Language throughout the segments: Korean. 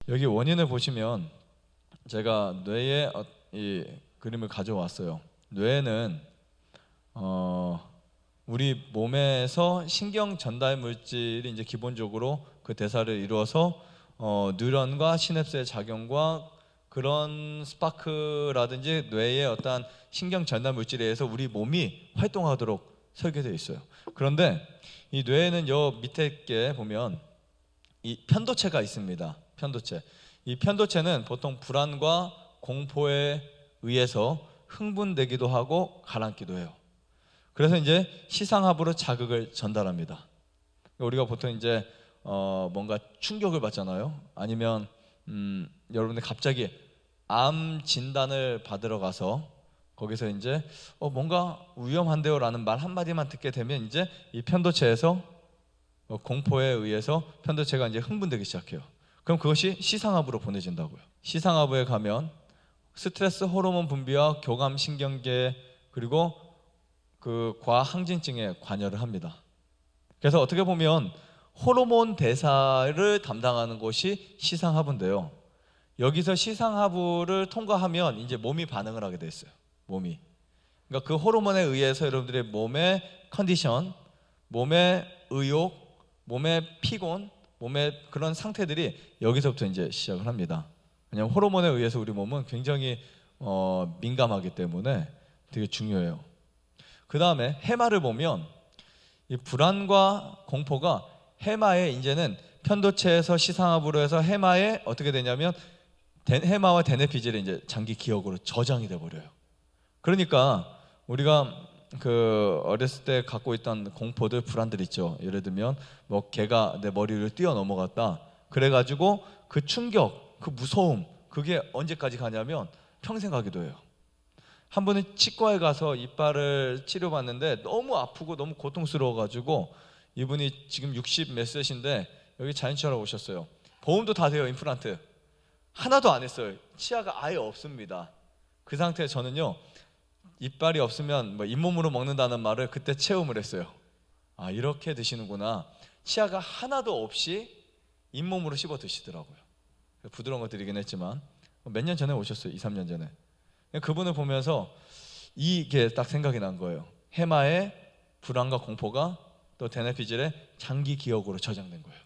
여기 원인을 보시면 제가 뇌의 이 그림을 가져왔어요. 뇌는 우리 몸에서 신경 전달 물질이 이제 기본적으로 그 대사를 이루어서 뉴런과 시냅스의 작용과 그런 스파크라든지 뇌의 어떤 신경 전달 물질에 의해서 우리 몸이 활동하도록 설계되어 있어요. 그런데 이 뇌에는 요 밑에 게 보면 이 편도체가 있습니다. 편도체. 이 편도체는 보통 불안과 공포에 의해서 흥분되기도 하고 가라앉기도 해요. 그래서 이제 시상하부로 자극을 전달합니다. 우리가 보통 이제 뭔가 충격을 받잖아요. 아니면 여러분들 갑자기 암 진단을 받으러 가서 거기서 이제 뭔가 위험한데요라는 말 한마디만 듣게 되면 이제 이 편도체에서 공포에 의해서 편도체가 이제 흥분되기 시작해요. 그럼 그것이 시상하부로 보내진다고요. 시상하부에 가면 스트레스 호르몬 분비와 교감 신경계 그리고 그 과항진증에 관여를 합니다. 그래서 어떻게 보면 호르몬 대사를 담당하는 곳이 시상하부인데요. 여기서 시상하부를 통과하면 이제 몸이 반응을 하게 돼 있어요. 몸이. 그러니까 그 호르몬에 의해서 여러분들의 몸의 컨디션, 몸의 의욕, 몸의 피곤, 몸의 그런 상태들이 여기서부터 이제 시작을 합니다. 왜냐하면 호르몬에 의해서 우리 몸은 굉장히 민감하기 때문에 되게 중요해요. 그 다음에 해마를 보면 이 불안과 공포가 해마에 이제는 편도체에서 시상하부로 해서 해마에 어떻게 되냐면 해마와 대뇌피질이 이제 장기 기억으로 저장이 돼 버려요. 그러니까 우리가 그 어렸을 때 갖고 있던 공포들, 불안들 있죠. 예를 들면 뭐 개가 내 머리 위를 뛰어 넘어갔다. 그래가지고 그 충격, 그 무서움, 그게 언제까지 가냐면 평생 가기도 해요. 한 분은 치과에 가서 이빨을 치료받는데 너무 아프고 너무 고통스러워가지고 이분이 지금 60 몇 세신데 여기 자연치료하러 오셨어요. 보험도 다 돼요. 임플란트 하나도 안 했어요. 치아가 아예 없습니다. 그 상태에 저는요, 이빨이 없으면 뭐 잇몸으로 먹는다는 말을 그때 체험을 했어요. 아, 이렇게 드시는구나. 치아가 하나도 없이 잇몸으로 씹어 드시더라고요. 부드러운 거 드리긴 했지만 몇 년 전에 오셨어요. 2, 3년 전에. 그분을 보면서 이게 딱 생각이 난 거예요. 해마의 불안과 공포가 또 대뇌피질의 장기 기억으로 저장된 거예요.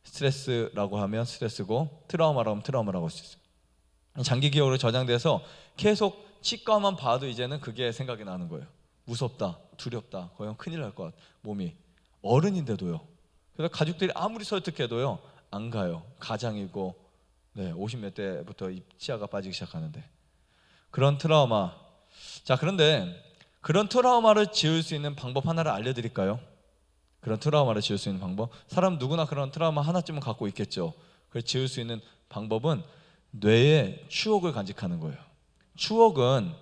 스트레스라고 하면 스트레스고 트라우마라고 하면 트라우마라고 할 수 있어요. 장기 기억으로 저장돼서 계속 치과만 봐도 이제는 그게 생각이 나는 거예요. 무섭다, 두렵다, 거의 큰일 날 것 같아. 몸이 어른인데도요. 그래서 가족들이 아무리 설득해도요 안 가요. 가장이고 50 몇 대부터 치아가 빠지기 시작하는데 그런 트라우마. 자, 그런데 그런 트라우마를 지울 수 있는 방법 하나를 알려드릴까요? 그런 트라우마를 지울 수 있는 방법. 사람 누구나 그런 트라우마 하나쯤은 갖고 있겠죠. 그걸 지울 수 있는 방법은 뇌에 추억을 간직하는 거예요. 추억은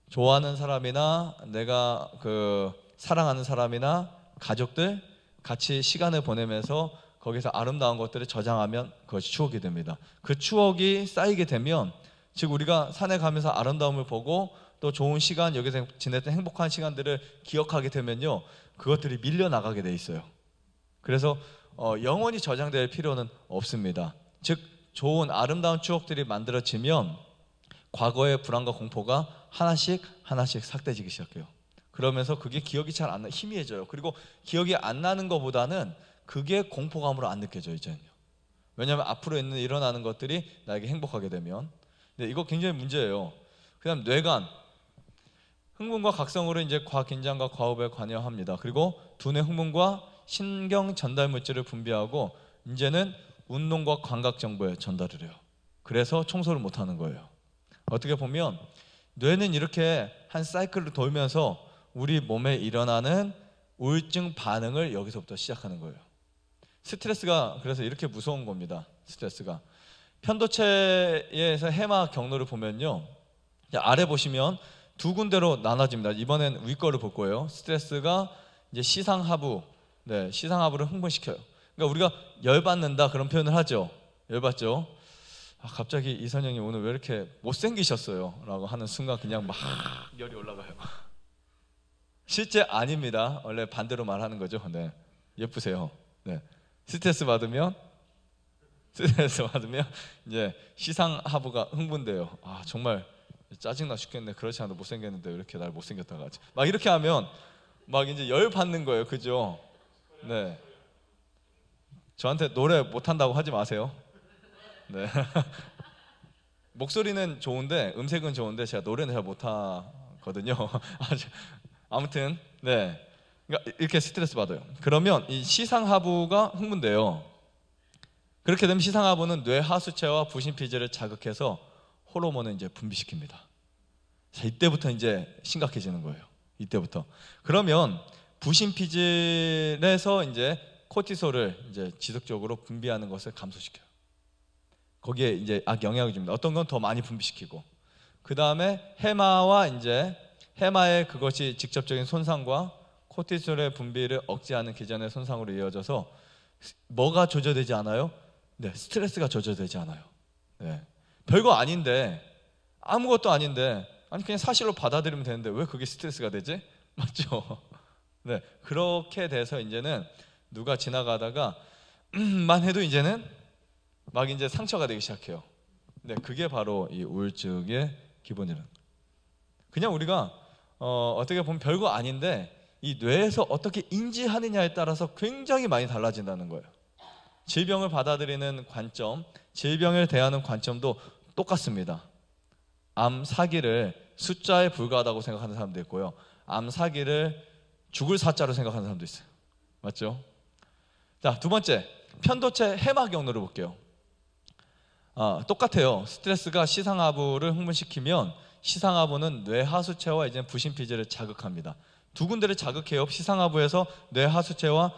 좋아하는 사람이나 내가 그 사랑하는 사람이나 가족들 같이 시간을 보내면서 거기서 아름다운 것들을 저장하면 그것이 추억이 됩니다. 그 추억이 쌓이게 되면, 즉 우리가 산에 가면서 아름다움을 보고 또 좋은 시간, 여기서 지냈던 행복한 시간들을 기억하게 되면요, 그것들이 밀려나가게 돼 있어요. 그래서 영원히 저장될 필요는 없습니다. 즉 좋은 아름다운 추억들이 만들어지면 과거의 불안과 공포가 하나씩 하나씩 삭대지기 시작해요. 그러면서 그게 기억이 잘 안 나, 희미해져요. 그리고 기억이 안 나는 것보다는 그게 공포감으로 안 느껴져요, 이제는요. 왜냐하면 앞으로 일어나는 것들이 나에게 행복하게 되면. 근데 이거 굉장히 문제예요. 그다음 뇌관, 흥분과 각성으로 이제 과긴장과 과호흡에 관여합니다. 그리고 두뇌 흥분과 신경 전달 물질을 분비하고 이제는 운동과 감각 정보에 전달을 해요. 그래서 청소를 못 하는 거예요. 어떻게 보면 뇌는 이렇게 한 사이클로 돌면서 우리 몸에 일어나는 우울증 반응을 여기서부터 시작하는 거예요. 스트레스가 그래서 이렇게 무서운 겁니다. 스트레스가 편도체에서 해마 경로를 보면요, 아래 보시면 두 군데로 나눠집니다. 이번엔 위 거를 볼 거예요. 스트레스가 이제 시상하부, 시상하부를 흥분시켜요. 그러니까 우리가 열받는다 그런 표현을 하죠. 열받죠. 갑자기 이선영이 오늘 왜 이렇게 못생기셨어요? 라고 하는 순간 그냥 막 열이 올라가요. 실제 아닙니다. 원래 반대로 말하는 거죠. 예쁘세요. 스트레스 받으면 스트레스 받으면 이제 시상하부가 흥분돼요. 아 정말 짜증나 죽겠네. 그렇지 않아도 못생겼는데 왜 이렇게 날 못생겼다고 하지? 막 이렇게 하면 막 이제 열 받는 거예요. 그죠? 네. 저한테 노래 못한다고 하지 마세요. 네. 목소리는 좋은데 음색은 좋은데 제가 노래는 잘 못하거든요. 아무튼 네. 그러니까 이렇게 스트레스 받아요. 그러면 이 시상하부가 흥분돼요. 그렇게 되면 시상하부는 뇌 하수체와 부신피질을 자극해서 호르몬을 이제 분비시킵니다. 자, 이때부터 이제 심각해지는 거예요. 이때부터. 그러면 부신피질에서 이제 코티솔을 이제 지속적으로 분비하는 것을 감소시켜요. 거기에 이제 악영향을 줍니다. 어떤 건 더 많이 분비시키고, 그 다음에 해마와 이제 해마의 그것이 직접적인 손상과 코티솔의 분비를 억제하는 기전의 손상으로 이어져서 뭐가 조절되지 않아요? 네, 스트레스가 조절되지 않아요. 네, 별거 아닌데, 아무것도 아닌데, 아니 그냥 사실로 받아들이면 되는데 왜 그게 스트레스가 되지? 맞죠? 네, 그렇게 돼서 이제는 누가 지나가다가 만 해도 이제는 막 이제 상처가 되기 시작해요. 네, 그게 바로 이 우울증의 기본이라는. 그냥 우리가 어떻게 보면 별거 아닌데 이 뇌에서 어떻게 인지하느냐에 따라서 굉장히 많이 달라진다는 거예요. 질병을 받아들이는 관점, 질병을 대하는 관점도 똑같습니다. 암 사기를 숫자에 불과하다고 생각하는 사람도 있고요. 암 사기를 죽을 사자로 생각하는 사람도 있어요. 맞죠? 자, 두 번째, 편도체 해마 경로를 볼게요. 똑같아요. 스트레스가 시상하부를 흥분시키면 시상하부는 뇌하수체와 이제 부신피질을 자극합니다. 두 군데를 자극해요. 시상하부에서 뇌하수체와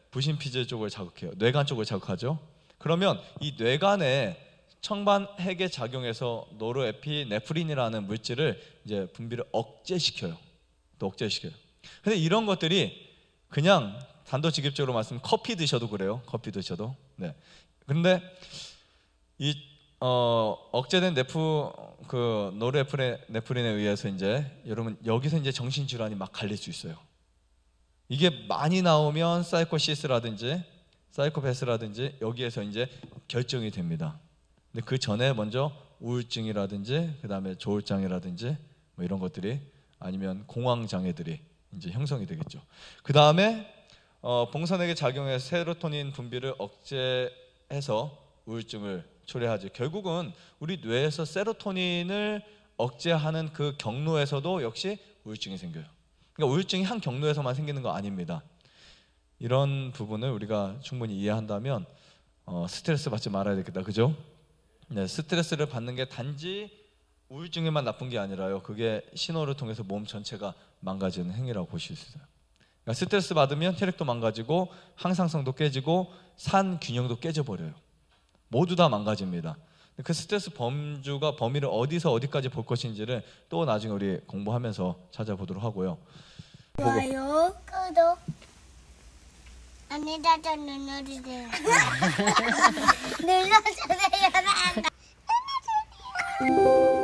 부신피질 쪽을 자극해요. 뇌간 쪽을 자극하죠. 그러면 이 뇌간에 청반핵에 작용해서 노르에피네프린이라는 물질을 이제 분비를 억제시켜요. 또 억제시켜요. 근데 이런 것들이 그냥 단도직입적으로 말씀드리면 커피 드셔도 그래요. 커피 드셔도. 네. 근데 이 억제된 노르에피네프린에 의해서 이제 여러분 여기서 이제 정신질환이 막 갈릴 수 있어요. 이게 많이 나오면 사이코시스라든지 사이코패스라든지 여기에서 이제 결정이 됩니다. 근데 그 전에 먼저 우울증이라든지 그 다음에 조울장애라든지 뭐 이런 것들이 아니면 공황장애들이 이제 형성이 되겠죠. 그 다음에 봉선에게 작용해서 세로토닌 분비를 억제해서 우울증을 초래하죠. 결국은 우리 뇌에서 세로토닌을 억제하는 그 경로에서도 역시 우울증이 생겨요. 그러니까 우울증이 한 경로에서만 생기는 거 아닙니다. 이런 부분을 우리가 충분히 이해한다면 스트레스 받지 말아야 되겠다. 그죠? 네, 스트레스를 받는 게 단지 우울증에만 나쁜 게 아니라요. 그게 신호를 통해서 몸 전체가 망가지는 행위라고 보실 수 있어요. 그러니까 스트레스 받으면 혈액도 망가지고 항상성도 깨지고 산 균형도 깨져버려요. 모두 다 망가집니다. 그 스트레스 범위를 어디서 어디까지 볼 것인지를 또 나중에 우리 공부하면서 찾아보도록 하고요. 좋아요, 구독, 안에다가 눌러주세요. 눌러주세요.